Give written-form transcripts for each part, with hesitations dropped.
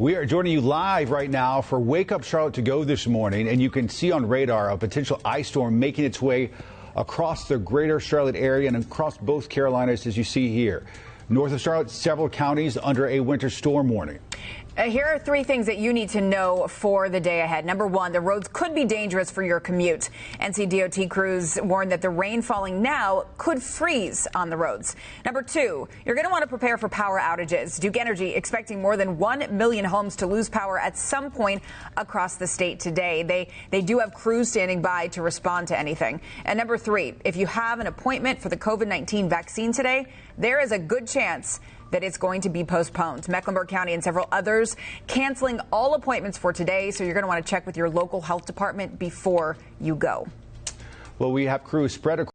We are joining you live right now for Wake Up Charlotte to go this morning, and you can see on radar a potential ice storm making its way across the greater Charlotte area and across both Carolinas, as you see here. North of Charlotte, several counties under a winter storm warning. Here are three things that you need to know for the day ahead. Number one, the roads could be dangerous for your commute. NCDOT crews warn that the rain falling now could freeze on the roads. Number two, you're going to want to prepare for power outages. Duke Energy expecting more than 1 million homes to lose power at some point across the state today. They do have crews standing by to respond to anything. And number three, if you have an appointment for the COVID-19 vaccine today, there is a good chance that it's going to be postponed. Mecklenburg County and several others canceling all appointments for today, so you're going to want to check with your local health department before you go. Well, we have crews spread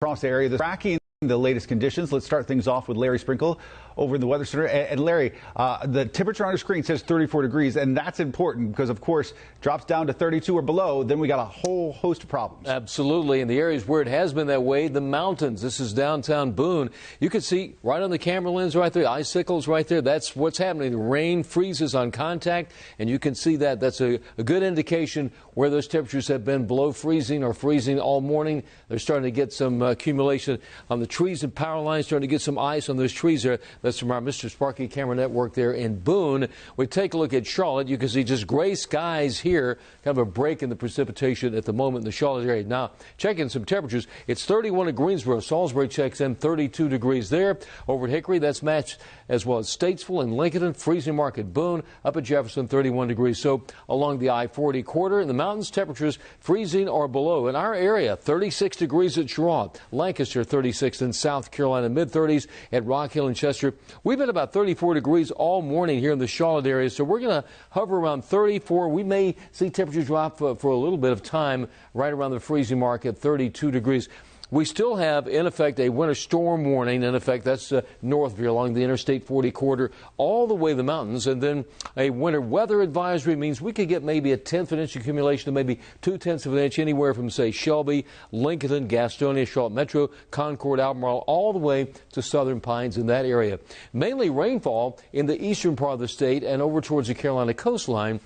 across the area tracking the latest conditions. Let's start things off with Larry Sprinkle over in the Weather Center. And Larry, the temperature on your screen says 34 degrees, and that's important because, of course, drops down to 32 or below, then we got a whole host of problems. Absolutely. In the areas where it has been that way, the mountains. This is downtown Boone. You can see right on the camera lens right there, icicles right there. That's what's happening. The rain freezes on contact, and you can see that. That's a good indication where those temperatures have been below freezing or freezing all morning. They're starting to get some accumulation on the trees and power lines, starting to get some ice on those trees there. That's from our Mr. Sparky camera network there in Boone. We take a look at Charlotte. You can see just gray skies here, kind of a break in the precipitation at the moment in the Charlotte area. Now, checking some temperatures, it's 31 at Greensboro. Salisbury checks in 32 degrees there. Over at Hickory, that's matched as well as Statesville and Lincoln, freezing mark at Boone. Up at Jefferson, 31 degrees. So along the I-40 corridor in the mountains, temperatures freezing or below. In our area, 36 degrees at Charlotte, Lancaster, 36 in South Carolina, mid-30s at Rock Hill and Chester. We've been about 34 degrees all morning here in the Charlotte area, so we're going to hover around 34. We may see temperatures drop for a little bit of time right around the freezing mark at 32 degrees. We still have, in effect, a winter storm warning. In effect, that's north of here along the Interstate 40 corridor all the way to the mountains. And then a winter weather advisory means we could get maybe a tenth of an inch accumulation to maybe 2/10 of an inch anywhere from, say, Shelby, Lincoln, Gastonia, Charlotte Metro, Concord, Albemarle, all the way to Southern Pines in that area. Mainly rainfall in the eastern part of the state and over towards the Carolina coastline.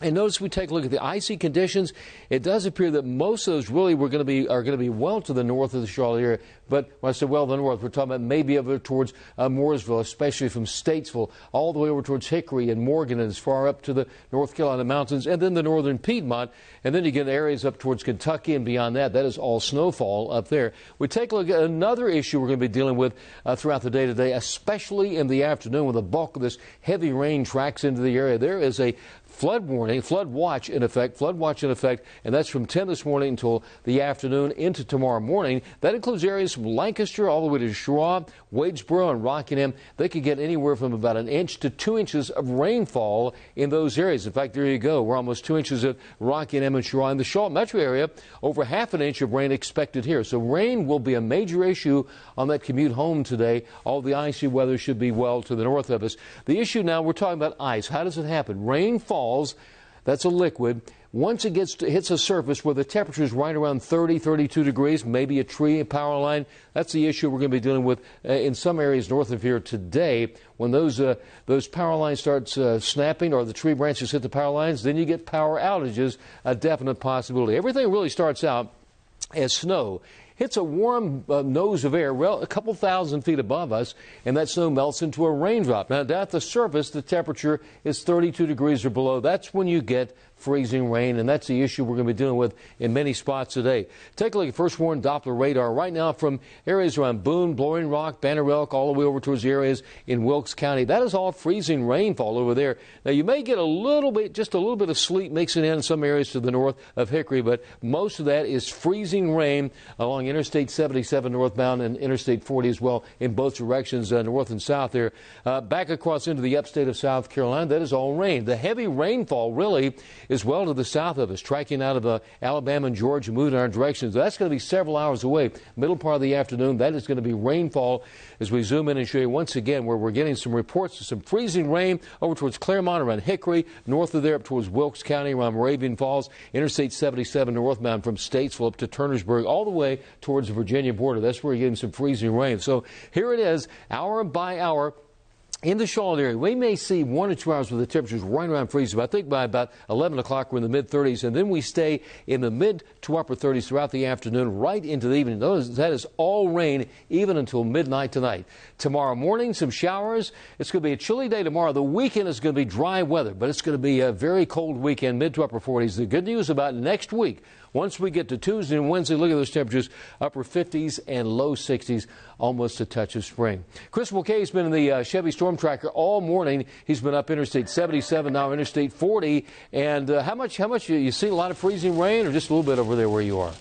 And notice we take a look at the icy conditions. It does appear that most of those really are going to be well to the north of the Charlotte area. But when I say well to the north, we're talking about maybe over towards Mooresville, especially from Statesville, all the way over towards Hickory and Morgan and as far up to the North Carolina mountains and then the northern Piedmont. And then you get areas up towards Kentucky and beyond that. That is all snowfall up there. We take a look at another issue we're going to be dealing with throughout the day today, especially in the afternoon when the bulk of this heavy rain tracks into the area. There is a flood warning, flood watch in effect, and that's from 10 this morning until the afternoon into tomorrow morning. That includes areas from Lancaster all the way to Schwab, Wadesboro, and Rockingham. They could get anywhere from about 1 inch to 2 inches of rainfall in those areas. In fact, there you go. We're almost 2 inches at Rockingham and Schwab. In the Charlotte metro area, over ½ inch of rain expected here. So rain will be a major issue on that commute home today. All the icy weather should be well to the north of us. The issue now, we're talking about ice. How does it happen? Rain falls. That's a liquid. Once it hits a surface where the temperature is right around 30, 32 degrees, maybe a tree, a power line, that's the issue we're going to be dealing with in some areas north of here today. When those power lines start snapping or the tree branches hit the power lines, then you get power outages, a definite possibility. Everything really starts out as snow. Hits a warm nose of air, well, a couple thousand feet above us, and that snow melts into a raindrop. Now, down at the surface, the temperature is 32 degrees or below. That's when you get freezing rain, and that's the issue we're going to be dealing with in many spots today. Take a look at first warn Doppler radar right now from areas around Boone, Blowing Rock, Banner Elk, all the way over towards the areas in Wilkes County. That is all freezing rainfall over there. Now, you may get just a little bit of sleet mixing in some areas to the north of Hickory, but most of that is freezing rain along Interstate 77 northbound and Interstate 40 as well in both directions, north and south there. Back across into the upstate of South Carolina, that is all rain. The heavy rainfall really is well to the south of us, tracking out of Alabama and Georgia, moving in our directions. That's going to be several hours away. Middle part of the afternoon, that is going to be rainfall as we zoom in and show you once again where we're getting some reports of some freezing rain over towards Claremont around Hickory, north of there up towards Wilkes County around Moravian Falls, Interstate 77 northbound from Statesville up to Turnersburg, all the way towards the Virginia border. That's where you're getting some freezing rain. So here it is, hour by hour. In the Charlotte area, we may see 1 or 2 hours with the temperatures right around freezing. But I think by about 11 o'clock, we're in the mid-30s, and then we stay in the mid to upper 30s throughout the afternoon, right into the evening. That is all rain, even until midnight tonight. Tomorrow morning, some showers. It's going to be a chilly day tomorrow. The weekend is going to be dry weather, but it's going to be a very cold weekend, mid to upper 40s. The good news about next week, once we get to Tuesday and Wednesday, look at those temperatures, upper 50s and low 60s, almost a touch of spring. Chris Mulcahy has been in the Chevy Storm Tracker all morning. He's been up Interstate 77, now Interstate 40. And how much you see a lot of freezing rain, or just a little bit over there where you are?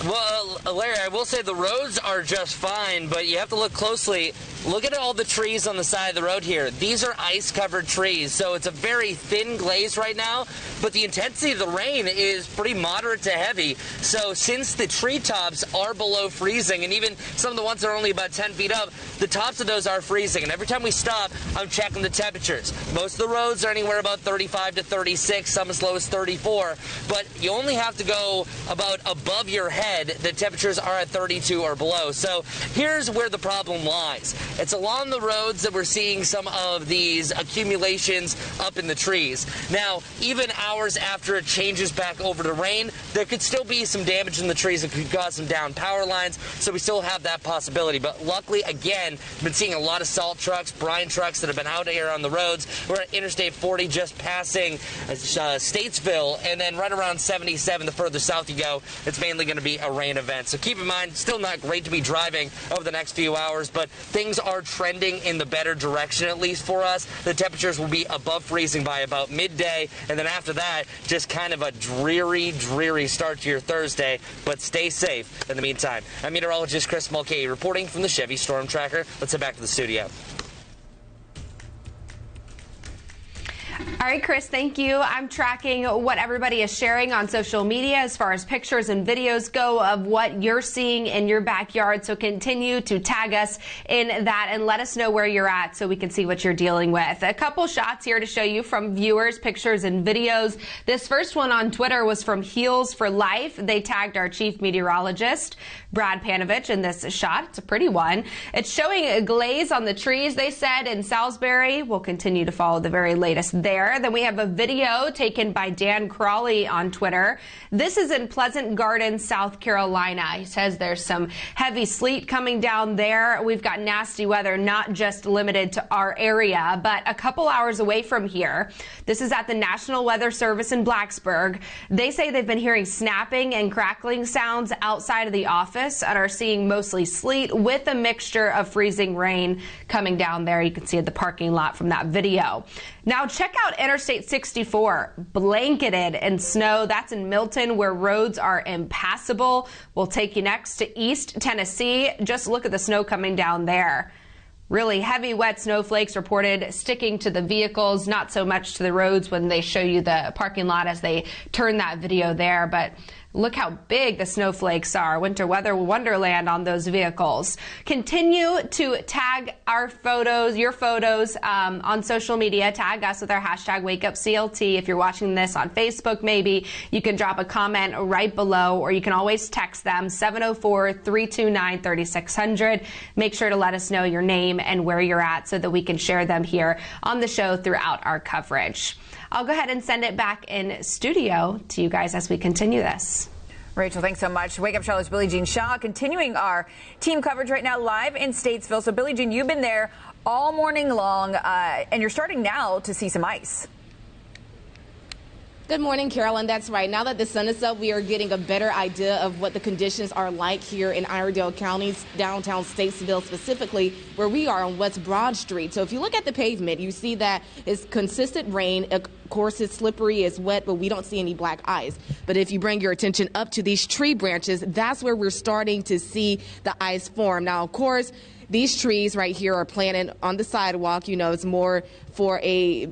Well, Larry, I will say the roads are just fine, but you have to look closely. Look at all the trees on the side of the road here. These are ice-covered trees, so it's a very thin glaze right now, but the intensity of the rain is pretty moderate to heavy. So since the treetops are below freezing, and even some of the ones that are only about 10 feet up, the tops of those are freezing. And every time we stop, I'm checking the temperatures. Most of the roads are anywhere about 35 to 36, some as low as 34, but you only have to go about above your head. The temperatures are at 32 or below. So here's where the problem lies. It's along the roads that we're seeing some of these accumulations up in the trees. Now, even hours after it changes back over to rain, there could still be some damage in the trees that could cause some down power lines, so we still have that possibility. But luckily, again, been seeing a lot of salt trucks, brine trucks that have been out here on the roads. We're at Interstate 40 just passing Statesville, and then right around 77, the further south you go, it's mainly going to be a rain event. So keep in mind, still not great to be driving over the next few hours, but things are trending in the better direction, at least for us. The temperatures will be above freezing by about midday, and then after that, just kind of a dreary start to your Thursday, but stay safe in the meantime. I'm meteorologist Chris Mulcahy reporting from the Chevy Storm Tracker. Let's head back to the studio. All right, Chris, thank you. I'm tracking what everybody is sharing on social media as far as pictures and videos go of what you're seeing in your backyard. So continue to tag us in that and let us know where you're at so we can see what you're dealing with. A couple shots here to show you from viewers, pictures and videos. This first one on Twitter was from Heals for Life. They tagged our chief meteorologist, Brad Panovich, in this shot. It's a pretty one. It's showing a glaze on the trees, they said, in Salisbury. We'll continue to follow the very latest there. Then we have a video taken by Dan Crawley on Twitter. This is in Pleasant Garden, South Carolina. He says there's some heavy sleet coming down there. We've got nasty weather, not just limited to our area, but a couple hours away from here. This is at the National Weather Service in Blacksburg. They say they've been hearing snapping and crackling sounds outside of the office and are seeing mostly sleet with a mixture of freezing rain coming down there. You can see at the parking lot from that video. Now check out Interstate 64, blanketed in snow. That's in Milton, where roads are impassable. We'll take you next to East Tennessee. Just look at the snow coming down there. Really heavy, wet snowflakes reported sticking to the vehicles, not so much to the roads when they show you the parking lot as they turn that video there. But look how big the snowflakes are. Winter weather wonderland on those vehicles. Continue to tag our photos, your photos on social media. Tag us with our hashtag WakeUpCLT. If you're watching this on Facebook, maybe you can drop a comment right below, or you can always text them 704-329-3600. Make sure to let us know your name and where you're at so that we can share them here on the show throughout our coverage. I'll go ahead and send it back in studio to you guys as we continue this. Rachel, thanks so much. Wake Up Charlotte's Billie Jean Shaw continuing our team coverage right now live in Statesville. So, Billie Jean, you've been there all morning long, and you're starting now to see some ice. Good morning, Carolyn. That's right. Now that the sun is up, we are getting a better idea of what the conditions are like here in Iredell County's downtown Statesville, specifically where we are on West Broad Street. So if you look at the pavement, you see that it's consistent rain. Of course, it's slippery, it's wet, but we don't see any black ice. But if you bring your attention up to these tree branches, that's where we're starting to see the ice form. Now, of course, these trees right here are planted on the sidewalk. You know, it's more for a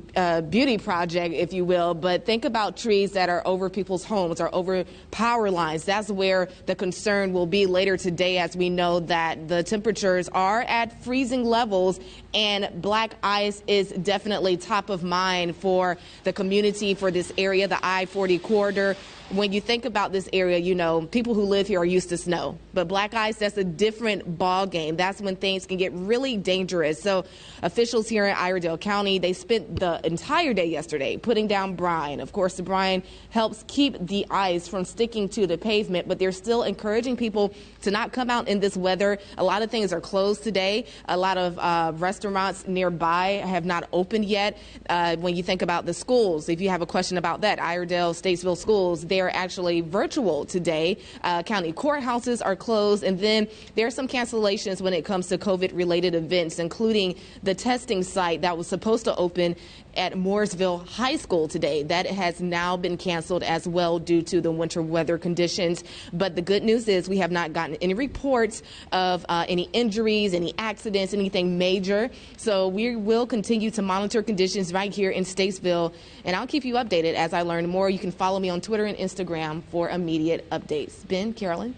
beauty project, if you will. But think about trees that are over people's homes or over power lines. That's where the concern will be later today, as we know that the temperatures are at freezing levels and black ice is definitely top of mind for the community, for this area, the I-40 corridor. when you think about this area, you know, people who live here are used to snow. But black ice, that's a different ball game. That's when things can get really dangerous. So officials here in Iredell County, they spent the entire day yesterday putting down brine. Of course, the brine helps keep the ice from sticking to the pavement, but they're still encouraging people to not come out in this weather. A lot of things are closed today. A lot of restaurants nearby have not opened yet. When you think about the schools, if you have a question about that, Iredell, Statesville schools, they're actually virtual today. County courthouses are closed, and then there are some cancellations when it comes to COVID-related events, including the testing site that was supposed to open at Mooresville High School today. That has now been canceled as well due to the winter weather conditions. But the good news is we have not gotten any reports of any injuries, any accidents, anything major. So we will continue to monitor conditions right here in Statesville, and I'll keep you updated as I learn more. You can follow me on Twitter and Instagram for immediate updates. Ben, Carolyn.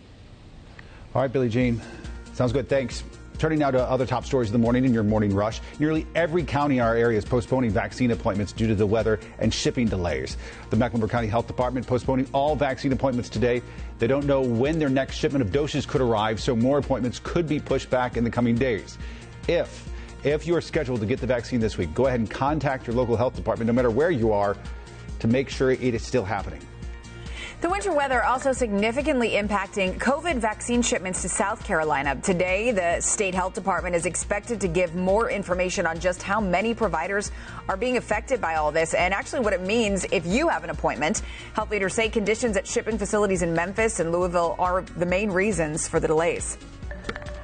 All right, Billie Jean. Sounds good. Thanks. Turning now to other top stories of the morning in your morning rush. Nearly every county in our area is postponing vaccine appointments due to the weather and shipping delays. The Mecklenburg County Health Department postponing all vaccine appointments today. They don't know when their next shipment of doses could arrive, so more appointments could be pushed back in the coming days. If you are scheduled to get the vaccine this week, go ahead and contact your local health department, no matter where you are, to make sure it is still happening. The winter weather also significantly impacting COVID vaccine shipments to South Carolina. Today, the state health department is expected to give more information on just how many providers are being affected by all this and actually what it means if you have an appointment. Health leaders say conditions at shipping facilities in Memphis and Louisville are the main reasons for the delays.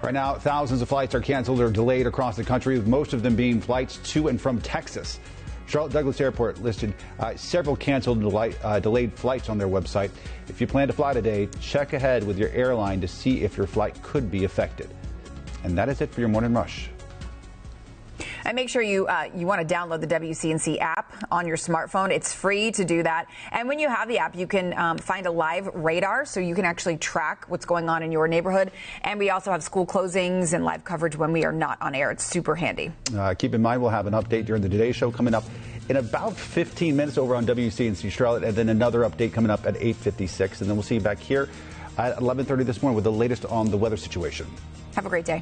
Right now, thousands of flights are canceled or delayed across the country, with most of them being flights to and from Texas. Charlotte Douglas Airport listed several canceled delayed flights on their website. If you plan to fly today, check ahead with your airline to see if your flight could be affected. And that is it for your morning rush. And make sure you want to download the WCNC app on your smartphone. It's free to do that. And when you have the app, you can find a live radar, so you can actually track what's going on in your neighborhood. And we also have school closings and live coverage when we are not on air. It's super handy. Keep in mind, we'll have an update during the Today Show coming up in about 15 minutes over on WCNC Charlotte, and then another update coming up at 8:56. And then we'll see you back here at 11:30 this morning with the latest on the weather situation. Have a great day.